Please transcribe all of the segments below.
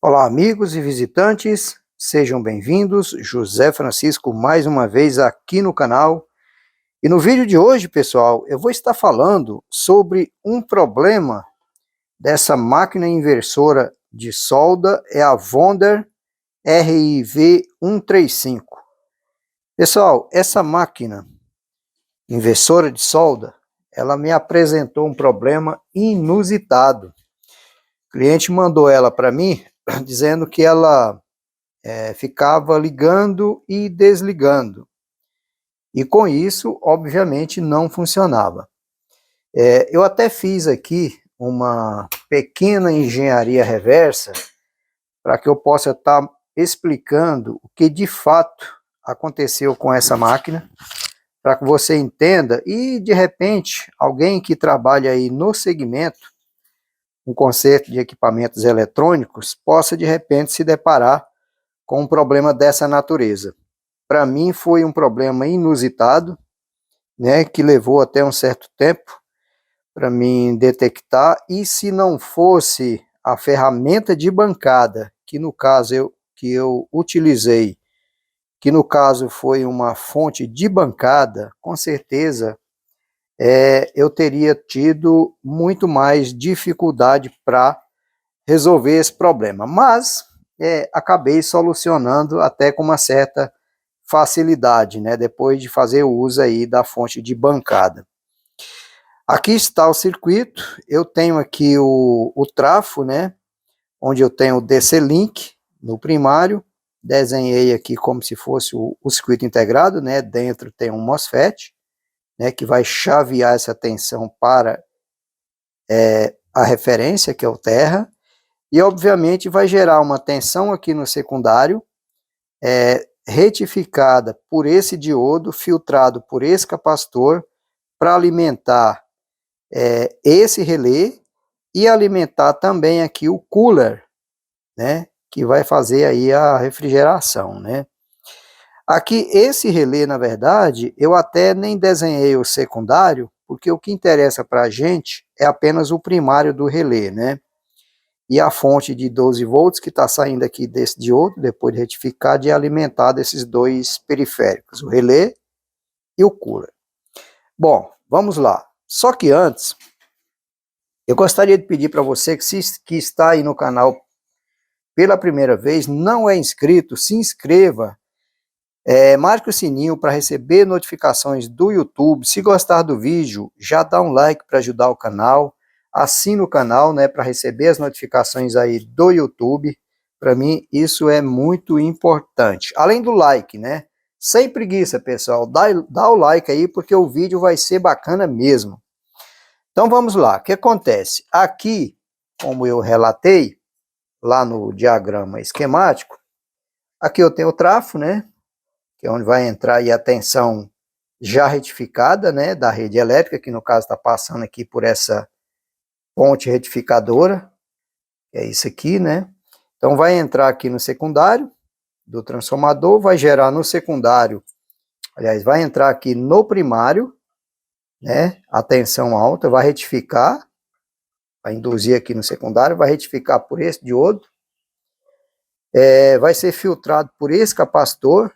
Olá, amigos e visitantes, sejam bem-vindos. José Francisco mais uma vez aqui no canal. E no vídeo de hoje, pessoal, eu vou estar falando sobre um problema dessa máquina inversora de solda, é a Wonder RIV135. Pessoal, essa máquina inversora de solda, ela me apresentou um problema inusitado. O cliente mandou ela para mim dizendo que ela ficava ligando e desligando. E com isso, obviamente, não funcionava. Eu até fiz aqui uma pequena engenharia reversa para que eu possa estar explicando o que de fato aconteceu com essa máquina, para que você entenda e, de repente, alguém que trabalha aí no segmento, um conserto de equipamentos eletrônicos, possa, de repente, se deparar com um problema dessa natureza. Para mim foi um problema inusitado, né, que levou até um certo tempo para mim detectar, e se não fosse a ferramenta de bancada, que no caso eu utilizei, que no caso foi uma fonte de bancada, com certeza eu teria tido muito mais dificuldade para resolver esse problema, mas acabei solucionando até com uma certa facilidade, né, depois de fazer o uso aí da fonte de bancada. Aqui está o circuito, eu tenho aqui o trafo, né, onde eu tenho o DC-Link no primário, desenhei aqui como se fosse o circuito integrado, né, dentro tem um MOSFET, né, que vai chavear essa tensão para a referência, que é o terra, e obviamente vai gerar uma tensão aqui no secundário, retificada por esse diodo, filtrado por esse capacitor, para alimentar esse relé e alimentar também aqui o cooler, né, que vai fazer aí a refrigeração, né. Aqui esse relé, na verdade, eu até nem desenhei o secundário, porque o que interessa para a gente é apenas o primário do relé, né. E a fonte de 12 volts que está saindo aqui desse diodo, depois de retificar, de alimentar desses dois periféricos, o relé e o cooler. Bom, vamos lá. Só que antes, eu gostaria de pedir para você que está aí no canal pela primeira vez, não é inscrito, se inscreva, marque o sininho para receber notificações do YouTube. Se gostar do vídeo, já dá um like para ajudar o canal. Assina o canal, né, para receber as notificações aí do YouTube. Para mim, isso é muito importante. Além do like, né? Sem preguiça, pessoal. Dá o like aí, porque o vídeo vai ser bacana mesmo. Então, vamos lá. O que acontece? Aqui, como eu relatei, lá no diagrama esquemático, aqui eu tenho o trafo, né? Que é onde vai entrar aí a tensão já retificada, né? Da rede elétrica, que no caso está passando aqui por essa ponte retificadora, que é isso aqui, né? Então vai entrar aqui no secundário do transformador, vai gerar no secundário, aliás, vai entrar aqui no primário, né? A tensão alta, vai retificar, vai induzir aqui no secundário, vai retificar por esse diodo, vai ser filtrado por esse capacitor,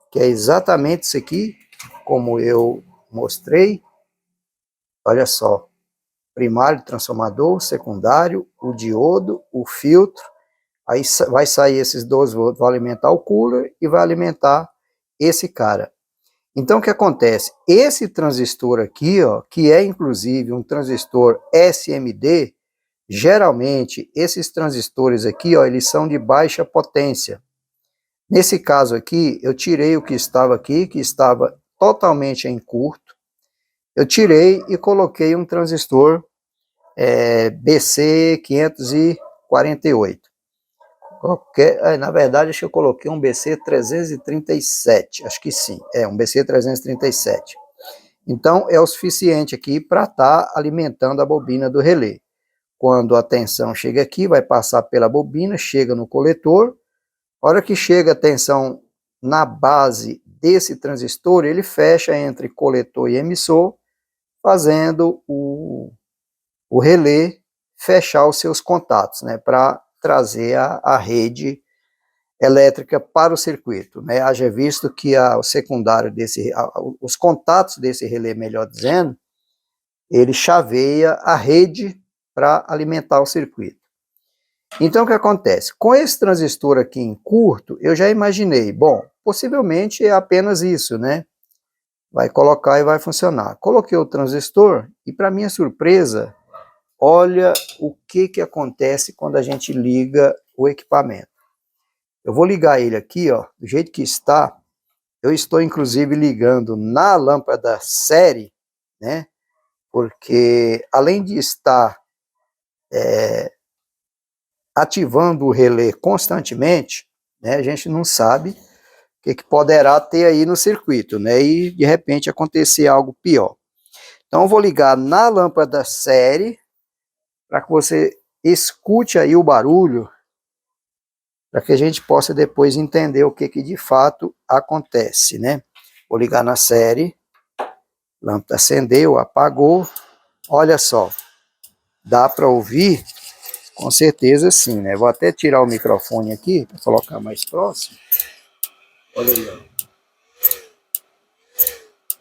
que é exatamente isso aqui, como eu mostrei. Olha só. Primário, transformador, secundário, o diodo, o filtro, aí vai sair esses 12 volts, vai alimentar o cooler e vai alimentar esse cara. Então o que acontece? Esse transistor aqui, ó, que é inclusive um transistor SMD, geralmente esses transistores aqui, ó, eles são de baixa potência. Nesse caso aqui, eu tirei o que estava aqui, que estava totalmente em curto, eu tirei e coloquei um transistor BC548. Na verdade, acho que eu coloquei um BC337, acho que sim, um BC337. Então, é o suficiente aqui para estar alimentando a bobina do relé. Quando a tensão chega aqui, vai passar pela bobina, chega no coletor. A hora que chega a tensão na base desse transistor, ele fecha entre coletor e emissor, fazendo o relé fechar os seus contatos, né, para trazer a rede elétrica para o circuito, né? Haja visto que o secundário os contatos desse relé, melhor dizendo, ele chaveia a rede para alimentar o circuito. Então, o que acontece? Com esse transistor aqui em curto, eu já imaginei, bom, possivelmente é apenas isso, né? Vai colocar e vai funcionar. Coloquei o transistor e, para minha surpresa, olha o que acontece quando a gente liga o equipamento. Eu vou ligar ele aqui, ó, do jeito que está. Eu estou, inclusive, ligando na lâmpada série, né? Porque, além de estar ativando o relé constantemente, né, a gente não sabe o que poderá ter aí no circuito, né? E, de repente, acontecer algo pior. Então, eu vou ligar na lâmpada série, para que você escute aí o barulho, para que a gente possa depois entender o que de fato acontece, né? Vou ligar na série, lâmpada acendeu, apagou, olha só, dá para ouvir? Com certeza sim, né? Vou até tirar o microfone aqui, para colocar mais próximo. Olha aí, ó.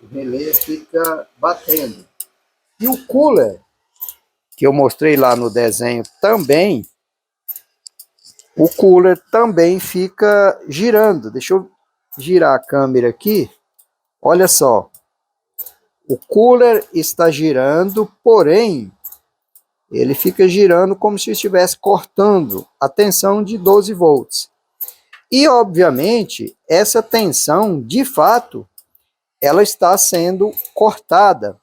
O relé fica batendo. E o cooler, que eu mostrei lá no desenho também, o cooler também fica girando. Deixa eu girar a câmera aqui. Olha só. O cooler está girando, porém, ele fica girando como se estivesse cortando a tensão de 12 volts. E, obviamente, essa tensão, de fato, ela está sendo cortada.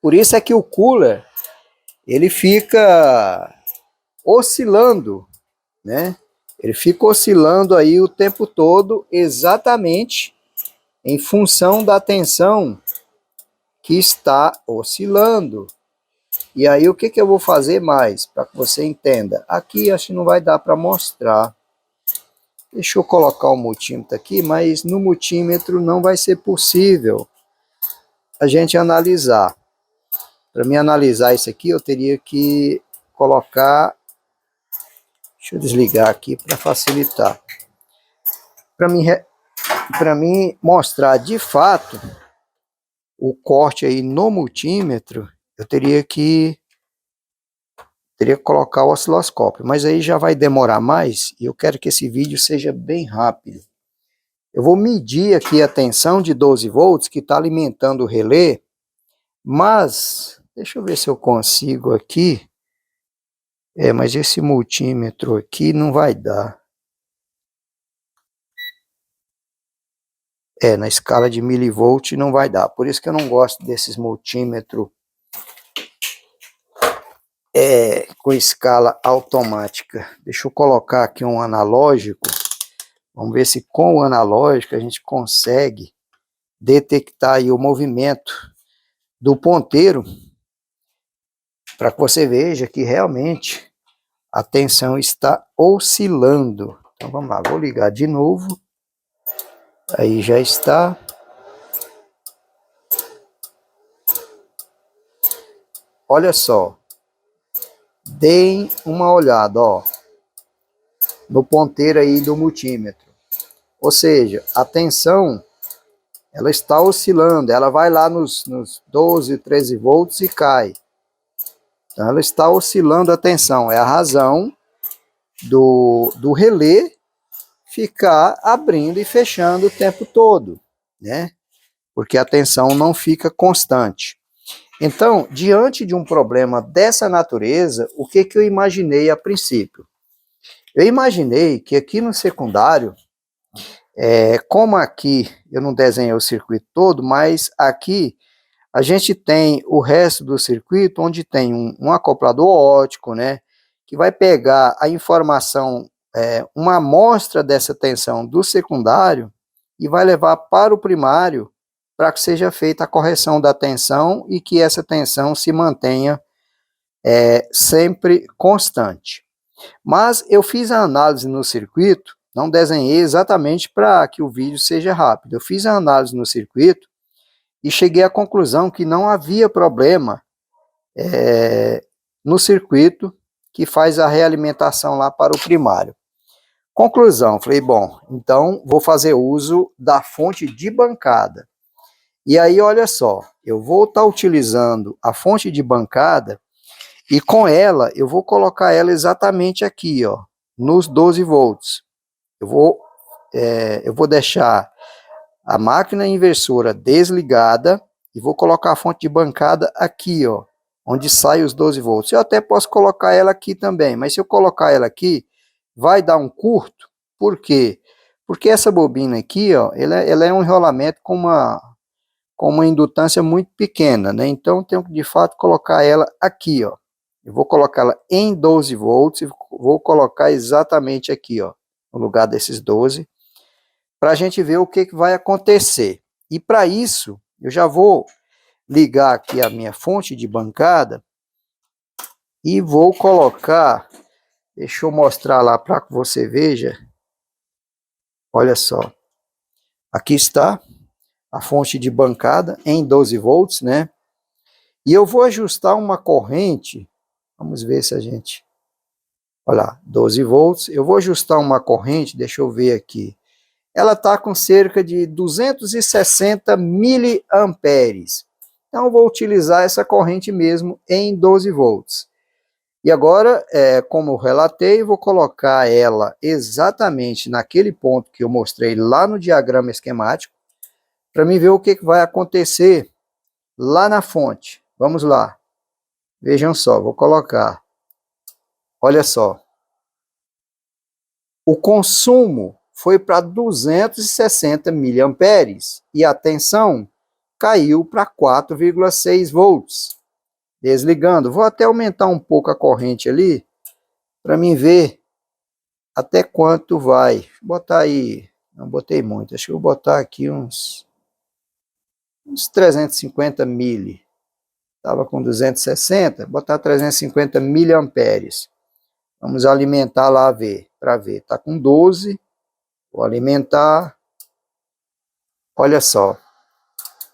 Por isso é que o cooler, ele fica oscilando, né? Ele fica oscilando aí o tempo todo, exatamente em função da tensão que está oscilando. E aí o que eu vou fazer mais, para que você entenda? Aqui acho que não vai dar para mostrar. Deixa eu colocar o multímetro aqui, mas no multímetro não vai ser possível a gente analisar. Para mim analisar isso aqui, eu teria que colocar... Deixa eu desligar aqui para facilitar. Para mim mostrar de fato o corte aí no multímetro, eu teria que colocar o osciloscópio, mas aí já vai demorar mais e eu quero que esse vídeo seja bem rápido. Eu vou medir aqui a tensão de 12 volts que está alimentando o relé, mas deixa eu ver se eu consigo aqui. Mas esse multímetro aqui não vai dar. Na escala de milivolt não vai dar. Por isso que eu não gosto desses multímetros com escala automática. Deixa eu colocar aqui um analógico. Vamos ver se com o analógico a gente consegue detectar aí o movimento do ponteiro, para que você veja que realmente a tensão está oscilando. Então vamos lá, vou ligar de novo. Aí já está. Olha só. Deem uma olhada, ó, no ponteiro aí do multímetro. Ou seja, a tensão, ela está oscilando, ela vai lá nos 12, 13 volts e cai. Então ela está oscilando a tensão, é a razão do relé ficar abrindo e fechando o tempo todo, né? Porque a tensão não fica constante. Então, diante de um problema dessa natureza, o que eu imaginei a princípio? Eu imaginei que aqui no secundário, como aqui eu não desenhei o circuito todo, mas aqui a gente tem o resto do circuito, onde tem um acoplador óptico, né, que vai pegar a informação, uma amostra dessa tensão do secundário e vai levar para o primário para que seja feita a correção da tensão e que essa tensão se mantenha sempre constante. Mas eu fiz a análise no circuito, não desenhei exatamente para que o vídeo seja rápido. Eu fiz a análise no circuito e cheguei à conclusão que não havia problema no circuito que faz a realimentação lá para o primário. Conclusão, falei, bom, então vou fazer uso da fonte de bancada. E aí, olha só, eu vou estar utilizando a fonte de bancada e com ela, eu vou colocar ela exatamente aqui, ó, nos 12 volts. Eu vou deixar a máquina inversora desligada e vou colocar a fonte de bancada aqui, ó, onde sai os 12 volts. Eu até posso colocar ela aqui também, mas se eu colocar ela aqui, vai dar um curto. Por quê? Porque essa bobina aqui, ó, ela é um enrolamento com uma indutância muito pequena, né? Então, eu tenho que, de fato, colocar ela aqui, ó. Eu vou colocar ela em 12 volts e vou colocar exatamente aqui, ó, no lugar desses 12, para a gente ver o que vai acontecer. E para isso, eu já vou ligar aqui a minha fonte de bancada e vou colocar, deixa eu mostrar lá para que você veja, olha só, aqui está a fonte de bancada em 12 volts, né? E eu vou ajustar uma corrente, vamos ver se a gente, olha lá, 12 volts, eu vou ajustar uma corrente, deixa eu ver aqui, ela está com cerca de 260 miliamperes. Então, eu vou utilizar essa corrente mesmo em 12 volts. E agora, como eu relatei, vou colocar ela exatamente naquele ponto que eu mostrei lá no diagrama esquemático, para mim ver o que vai acontecer lá na fonte. Vamos lá. Vejam só, vou colocar. Olha só. O consumo foi para 260 miliamperes e a tensão caiu para 4,6 volts. Desligando. Vou até aumentar um pouco a corrente ali para mim ver até quanto vai. Vou botar aí, não botei muito, acho que vou botar aqui uns 350 mili. Estava com 260, botar 350 miliamperes. Vamos alimentar lá para ver. Está com 12, vou alimentar. Olha só,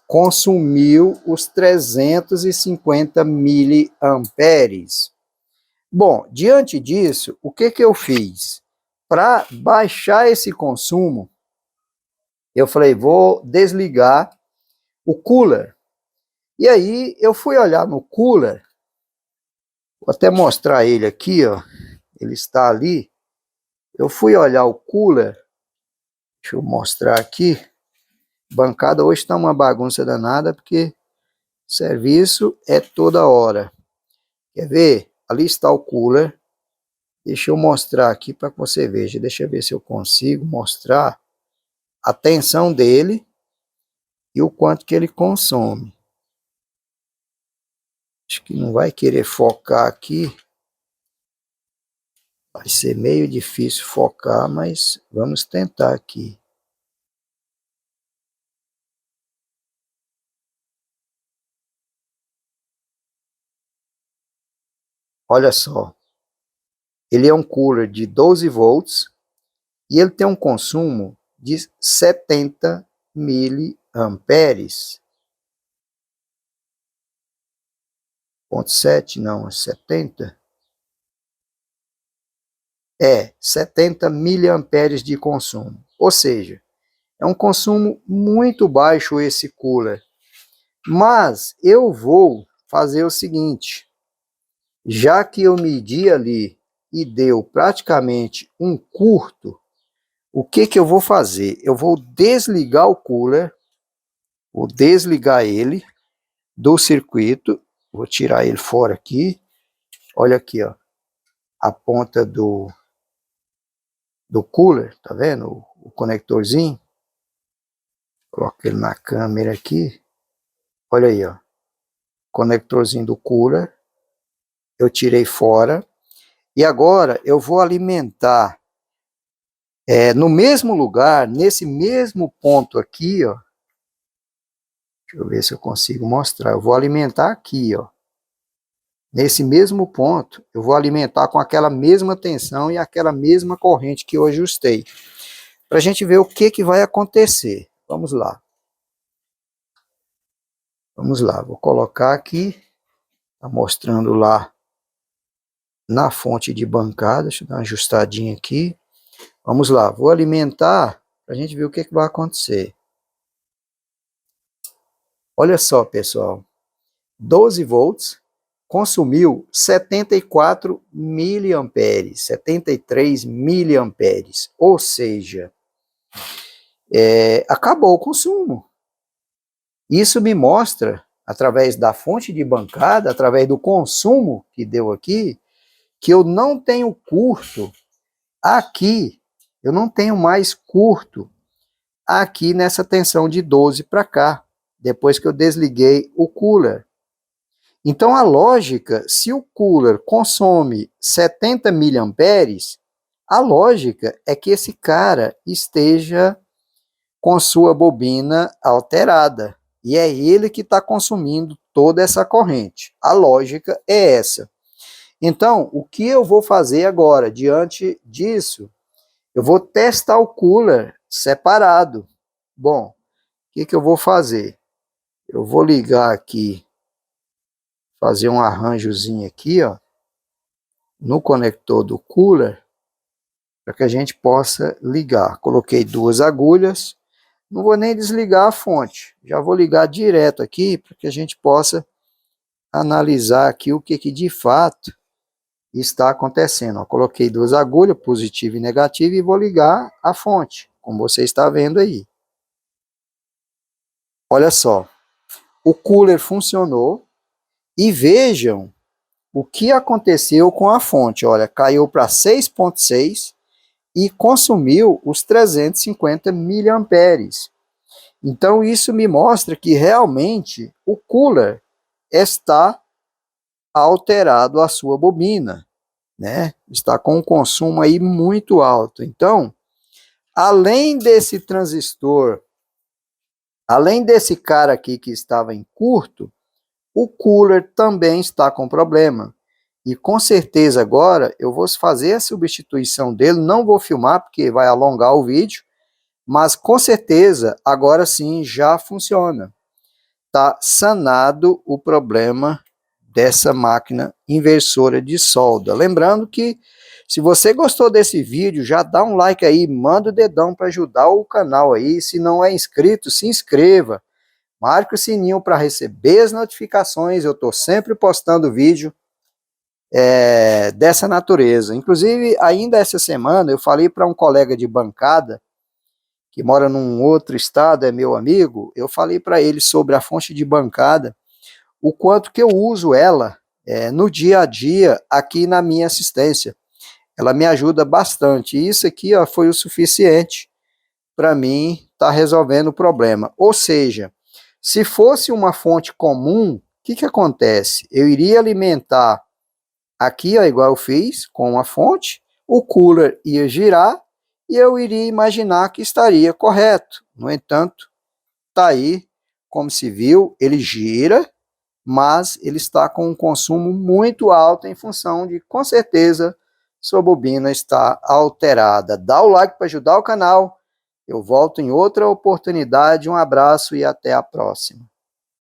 consumiu os 350 miliamperes. Bom, diante disso, o que eu fiz? Para baixar esse consumo, eu falei, vou desligar o cooler. E aí, eu fui olhar no cooler, vou até mostrar ele aqui, ó, ele está ali. Eu fui olhar o cooler, deixa eu mostrar aqui, bancada hoje está uma bagunça danada, porque serviço é toda hora. Quer ver? Ali está o cooler. Deixa eu mostrar aqui para que você veja. Deixa eu ver se eu consigo mostrar a tensão dele e o quanto que ele consome. Acho que não vai querer focar aqui. Vai ser meio difícil focar, mas vamos tentar aqui. Olha só. Ele é um cooler de 12 volts e ele tem um consumo de 70 miliamperes. 0,7 não, é 70. 70 miliamperes de consumo. Ou seja, é um consumo muito baixo esse cooler. Mas eu vou fazer o seguinte, já que eu medi ali e deu praticamente um curto, o que eu vou fazer? Eu vou desligar o cooler, vou desligar ele do circuito, vou tirar ele fora aqui, olha aqui, ó, a ponta do cooler, tá vendo? O conectorzinho, coloco ele na câmera aqui, olha aí, ó, conectorzinho do cooler, eu tirei fora, e agora eu vou alimentar no mesmo lugar, nesse mesmo ponto aqui, ó, deixa eu ver se eu consigo mostrar, eu vou alimentar aqui, ó, nesse mesmo ponto, eu vou alimentar com aquela mesma tensão e aquela mesma corrente que eu ajustei, para a gente ver o que vai acontecer. Vamos lá. Vamos lá, vou colocar aqui, tá mostrando lá na fonte de bancada. Deixa eu dar uma ajustadinha aqui. Vamos lá, vou alimentar para a gente ver o que vai acontecer. Olha só, pessoal, 12 volts, consumiu 74 miliamperes, 73 miliamperes, ou seja, acabou o consumo. Isso me mostra, através da fonte de bancada, através do consumo que deu aqui, que eu não tenho curto aqui, eu não tenho mais curto aqui nessa tensão de 12 para cá, depois que eu desliguei o cooler. Então a lógica, se o cooler consome 70 miliamperes, a lógica é que esse cara esteja com sua bobina alterada. E é ele que está consumindo toda essa corrente. A lógica é essa. Então, o que eu vou fazer agora, diante disso? Eu vou testar o cooler separado. Bom, o que eu vou fazer? Eu vou ligar aqui, fazer um arranjozinho aqui, ó, no conector do cooler, para que a gente possa ligar. Coloquei 2 agulhas, não vou nem desligar a fonte, já vou ligar direto aqui, para que a gente possa analisar aqui o que de fato está acontecendo. Ó, coloquei 2 agulhas, positiva e negativa, e vou ligar a fonte, como você está vendo aí. Olha só, o cooler funcionou, e vejam o que aconteceu com a fonte. Olha, caiu para 6,6 e consumiu os 350 miliamperes. Então isso me mostra que realmente o cooler está alterado a sua bobina, né? Está com um consumo aí muito alto. Então, além desse transistor, além desse cara aqui que estava em curto, o cooler também está com problema. E com certeza agora eu vou fazer a substituição dele, não vou filmar porque vai alongar o vídeo, mas com certeza agora sim já funciona. Está sanado o problema dessa máquina inversora de solda. Lembrando que se você gostou desse vídeo, já dá um like aí, manda o dedão para ajudar o canal aí. Se não é inscrito, se inscreva. Marque o sininho para receber as notificações. Eu estou sempre postando vídeo dessa natureza. Inclusive, ainda essa semana, eu falei para um colega de bancada, que mora num outro estado, é meu amigo, eu falei para ele sobre a fonte de bancada, o quanto que eu uso ela no dia a dia aqui na minha assistência. Ela me ajuda bastante. E isso aqui ó, foi o suficiente para mim estar resolvendo o problema. Ou seja, se fosse uma fonte comum, o que acontece? Eu iria alimentar aqui, ó, igual eu fiz, com a fonte, o cooler ia girar e eu iria imaginar que estaria correto. No entanto, está aí, como se viu, ele gira, mas ele está com um consumo muito alto em função de, com certeza, sua bobina está alterada. Dá o like para ajudar o canal. Eu volto em outra oportunidade. Um abraço e até a próxima.